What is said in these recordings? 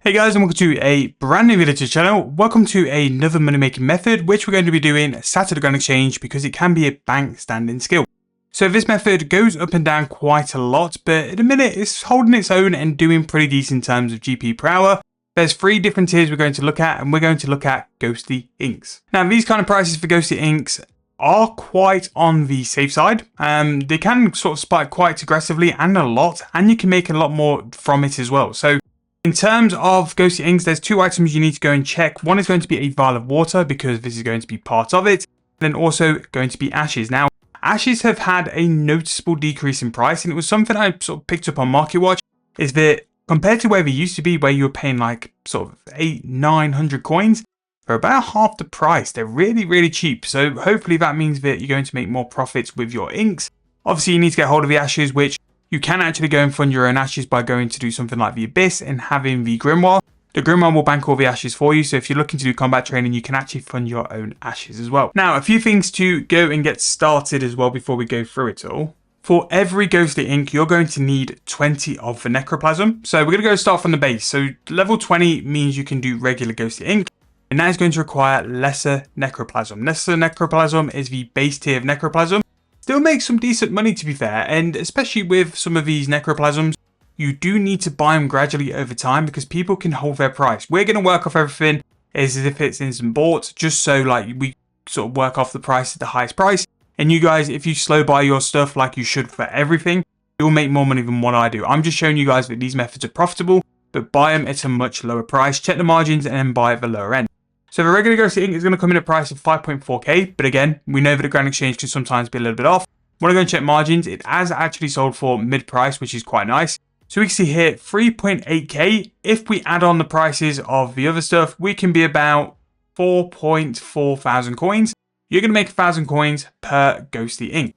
Hey guys, and welcome to a brand new video to the channel. Welcome to another money making method, which we're going to be doing sat at the Grand Exchange because it can be a bank standing skill. So this method goes up and down quite a lot, but at the minute it's holding its own and doing pretty decent in terms of GP per hour. There's 3 different tiers we're going to look at, and we're going to look at ghostly inks. Now these kind of prices for ghostly inks are quite on the safe side. They can sort of spike quite aggressively and a lot, and you can make a lot more from it as well. So in terms of ghostly inks, there's 2 items you need to go and check. One is going to be a vial of water because this is going to be part of it. Then also going to be ashes. Now, ashes have had a noticeable decrease in price, and it was something I sort of picked up on Market Watch, is that compared to where they used to be, where you were paying like sort of 800-900 coins, for about half the price. They're really, really cheap. So hopefully that means that you're going to make more profits with your inks. Obviously, you need to get hold of the ashes, which you can actually go and fund your own ashes by going to do something like the Abyss and having the Grimoire. The Grimoire will bank all the ashes for you, so if you're looking to do combat training, you can actually fund your own ashes as well. Now, a few things to go and get started as well before we go through it all. For every ghostly ink, you're going to need 20 of the Necroplasm. So we're going to go start from the base. So level 20 means you can do regular ghostly ink, and that is going to require lesser Necroplasm. Lesser Necroplasm is the base tier of Necroplasm. Still makes some decent money, to be fair, and especially with some of these Necroplasms, you do need to buy them gradually over time because people can hold their price. We're going to work off everything as if it's instant bought, just so like we sort of work off the price at the highest price. And you guys, if you slow buy your stuff like you should for everything, you'll make more money than what I do. I'm just showing you guys that these methods are profitable, but buy them at a much lower price. Check the margins and then buy at the lower end. So the regular ghostly ink is going to come in at a price of 5.4k, but again, we know that the Grand Exchange can sometimes be a little bit off. When I go and check margins, it has actually sold for mid-price, which is quite nice. So we can see here 3.8k. If we add on the prices of the other stuff, we can be about 4.4 thousand coins. You're going to make 1,000 coins per ghostly ink.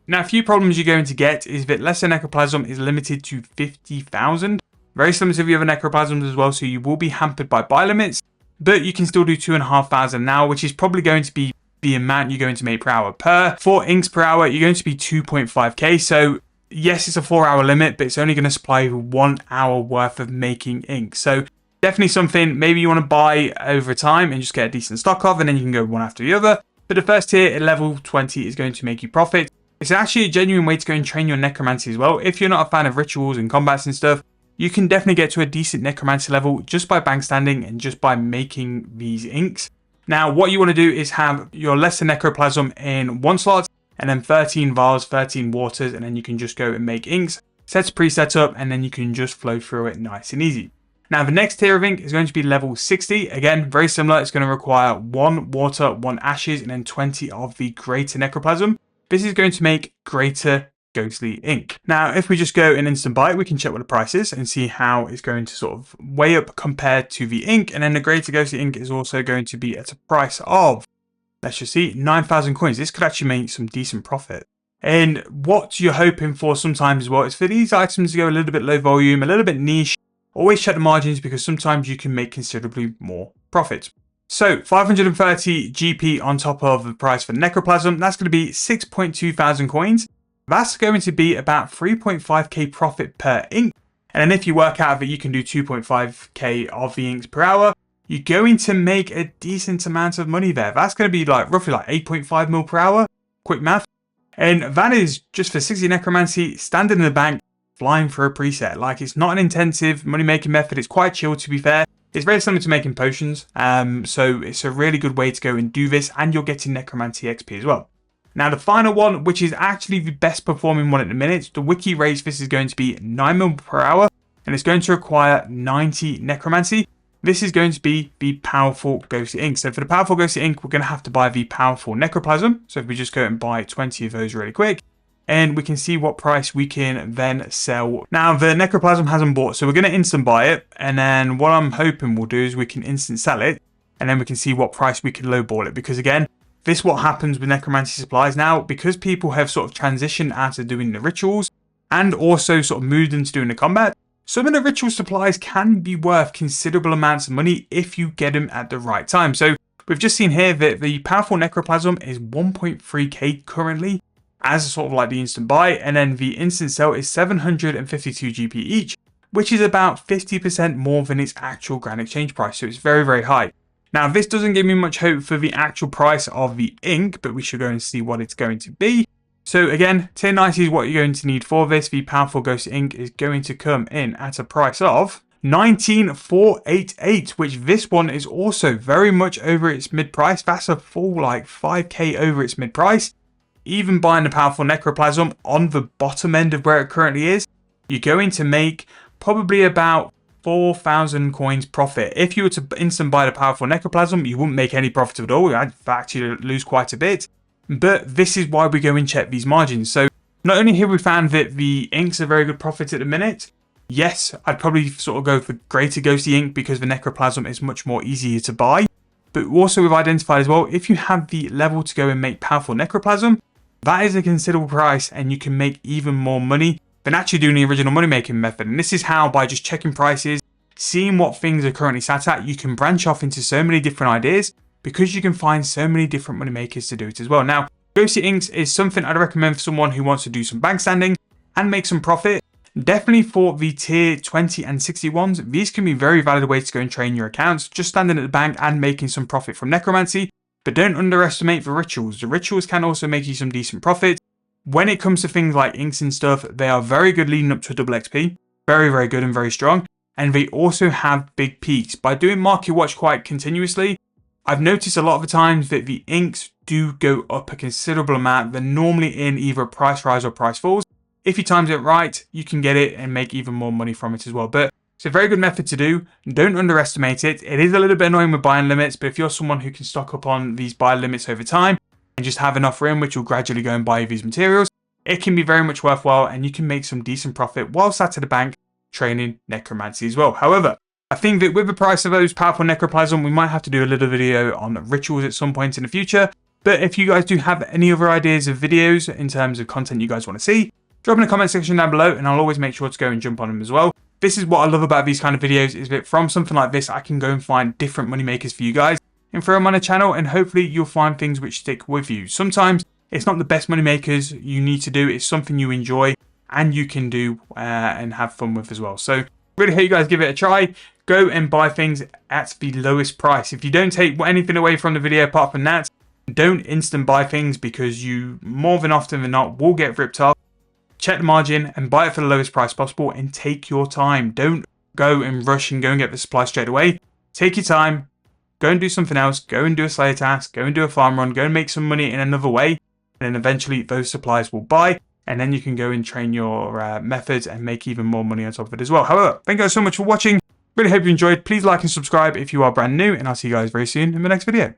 Now, a few problems you're going to get is that lesser Necroplasm is limited to 50,000. Very similar to the other Necroplasms as well, so you will be hampered by buy limits. But you can still do 2,500 now, which is probably going to be the amount you're going to make per hour. For inks per hour, you're going to be 2.5k. So yes, it's a 4-hour limit, but it's only going to supply you 1 hour worth of making ink. So definitely something maybe you want to buy over time and just get a decent stock of, and then you can go one after the other. But the first tier at level 20 is going to make you profit. It's actually a genuine way to go and train your Necromancy as well. If you're not a fan of rituals and combats and stuff, you can definitely get to a decent Necromancy level just by bank standing and just by making these inks. Now, what you want to do is have your lesser Necroplasm in 1 slot, and then 13 vials, 13 waters, and then you can just go and make inks. Set preset up, and then you can just flow through it nice and easy. Now, the next tier of ink is going to be level 60. Again, very similar. It's going to require 1 water, 1 ashes, and then 20 of the greater Necroplasm. This is going to make greater ghostly ink. Now, if we just go and instant buy it, we can check what the price is and see how it's going to sort of weigh up compared to the ink. And then the greater ghostly ink is also going to be at a price of, let's just see, 9,000 coins. This could actually make some decent profit. And what you're hoping for sometimes as well is for these items to go a little bit low volume, a little bit niche. Always check the margins because sometimes you can make considerably more profit. So 530 GP on top of the price for Necroplasm, that's going to be 6.2 thousand coins. That's going to be about 3.5k profit per ink. And then if you work out that you can do 2.5k of the inks per hour, you're going to make a decent amount of money there. That's going to be like roughly like 8.5 mil per hour. Quick math. And that is just for 60 Necromancy, standing in the bank, flying for a preset. Like, it's not an intensive money-making method. It's quite chill, to be fair. It's very similar to making potions. So it's a really good way to go and do this, and you're getting Necromancy XP as well. Now, the final one, which is actually the best performing one at the minute, the wiki rates this is going to be 9 mil per hour, and it's going to require 90 Necromancy. This is going to be the powerful ghostly ink. So for the powerful ghostly ink, we're going to have to buy the powerful Necroplasm. So if we just go and buy 20 of those really quick, and we can see what price we can then sell. Now, the Necroplasm hasn't bought, so we're going to instant buy it, and then what I'm hoping we'll do is we can instant sell it, and then we can see what price we can lowball it, because again, this is what happens with Necromancy supplies now, because people have sort of transitioned out of doing the rituals and also sort of moved into doing the combat. Some of the ritual supplies can be worth considerable amounts of money if you get them at the right time. So we've just seen here that the powerful Necroplasm is 1.3k currently as sort of like the instant buy, and then the instant sell is 752 GP each, which is about 50% more than its actual Grand Exchange price. So it's very, very high. Now, this doesn't give me much hope for the actual price of the ink, but we should go and see what it's going to be. So again, tier 90 is what you're going to need for this. The powerful ghost ink is going to come in at a price of 19,488, which this one is also very much over its mid price. That's a full like 5k over its mid price. Even buying the powerful necroplasm on the bottom end of where it currently is, you're going to make probably about 4,000 coins profit. If you were to instant buy the powerful necroplasm, you wouldn't make any profit at all. In fact, you'd lose quite a bit. But this is why we go and check these margins. So not only have we found that the inks are very good profit at the minute. Yes, I'd probably sort of go for greater ghosty ink because the necroplasm is much more easier to buy. But also we've identified as well, if you have the level to go and make powerful necroplasm, that is a considerable price and you can make even more money than actually doing the original money making method. And this is how, by just checking prices, seeing what things are currently sat at, you can branch off into so many different ideas because you can find so many different money makers to do it as well. Now, ghosty inks is something I'd recommend for someone who wants to do some bank standing and make some profit. Definitely for the tier 20 and 60 ones, these can be very valid ways to go and train your accounts, just standing at the bank and making some profit from necromancy. But don't underestimate the rituals. The rituals can also make you some decent profit. When it comes to things like inks and stuff, they are very good leading up to a double XP. Very, very good and very strong. And they also have big peaks. By doing market watch quite continuously, I've noticed a lot of the times that the inks do go up a considerable amount. They're normally in either a price rise or price falls. If you times it right, you can get it and make even more money from it as well. But it's a very good method to do. Don't underestimate it. It is a little bit annoying with buying limits, but if you're someone who can stock up on these buy limits over time and just have enough room, which will gradually go and buy these materials, it can be very much worthwhile and you can make some decent profit while sat at the bank training necromancy as well. However, I think that with the price of those powerful necroplasm, we might have to do a little video on rituals at some point in the future. But if you guys do have any other ideas of videos in terms of content you guys want to see, drop in the comment section down below and I'll always make sure to go and jump on them as well. This is what I love about these kind of videos, is that from something like this, I can go and find different money makers for you guys and throw them on a channel, and hopefully you'll find things which stick with you. Sometimes it's not the best money makers you need to do, it's something you enjoy and you can do and have fun with as well. So really hope you guys give it a try. Go and buy things at the lowest price. If you don't take anything away from the video apart from that, don't instant buy things because you more than often than not will get ripped off. Check the margin and buy it for the lowest price possible and take your time. Don't go and rush and go and get the supply straight away. Take your time, go and do something else, go and do a slayer task, go and do a farm run, go and make some money in another way, and then eventually those supplies will buy, and then you can go and train your methods and make even more money on top of it as well. However, thank you guys so much for watching. Really hope you enjoyed. Please like and subscribe if you are brand new, and I'll see you guys very soon in the next video.